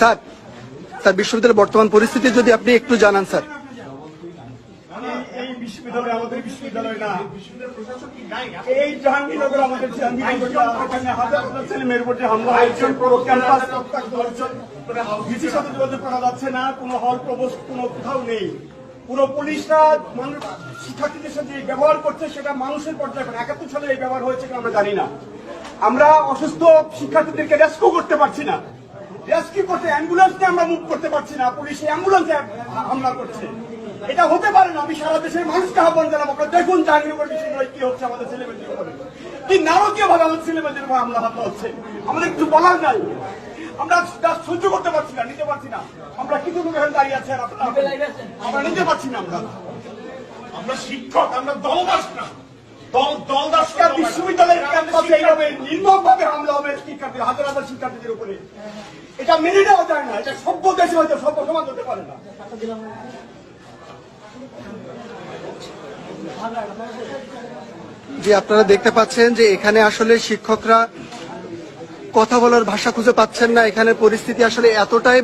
Sir sir বিশ্ববিদ্যালয়ের বর্তমান পরিস্থিতি যদি আপনি একটু জানান স্যার। এই বিশ্ববিদ্যালয় আমাদের বিশ্ববিদ্যালয় না, এই জাহাঙ্গীরনগর আমাদের জাহাঙ্গীরনগর না। এখানে হাজার হাজার ছেলে মেয়ের উপর যে হামলা হয়েছে, পুরো ক্যাম্পাস রক্তাক্ত হয়েছে, ভিসির সাথে যোগাযোগ করা যাচ্ছে না, কোনো হল প্রবোস্ট কোনো কোথাও নেই। পুরো পুলিশরা মানুষ শিক্ষার্থীদের সাথে যে ব্যবহার করছে সেটা মানুষের পর্যায়ে 71 সালে এই ব্যবহার হয়েছে কিনা আমরা জানি না। আমরা অসুস্থ শিক্ষার্থীদেরকে রেস্কিউ করতে পারছি না, রেস্কিউ করতে অ্যাম্বুলেন্স নিয়ে আমরা মুভ করতে পারছি না, পুলিশ অ্যাম্বুলেন্সে হামলা করছে। এটা হতে পারে না। আমি সারা দেশের মানুষকে আহ্বান জানাবো, আপনারা দেখুন জাহাঙ্গীরনগর বিশ্ববিদ্যালয়ে কি হচ্ছে, আমাদের ছেলেমেয়েদের উপরে কি নারকীয় ভাবে আমাদের ছেলেমেয়েদের উপর হামলা হচ্ছে। আমাদের কিছু বলার নাই, আমরা সহ্য করতে পারছি না, নিতে পারছি না। আমরা কিছু লোক এখানে দাঁড়িয়ে আছি আর আমরা নিতে পারছি না। আমরা শিক্ষক, আমরা দলদাস না, দলদাস বিশ্ববিদ্যালয়ের ক্যাম্পাসে এইভাবে নির্মমভাবে হামলা হবে শিক্ষার্থীদের, হাজার হাজার শিক্ষার্থীদের উপরে। এটা মেনে নেওয়া যায় না। এটা সভ্য দেশে হয়তো সভ্য সমাজ হতে পারে না। যে আপনারা দেখতে পাচ্ছেন যে এখানে আসলে শিক্ষকরা কথা বলার ভাষা খুঁজে পাচ্ছেন না। এখানে পরিস্থিতি আসলে এতটাই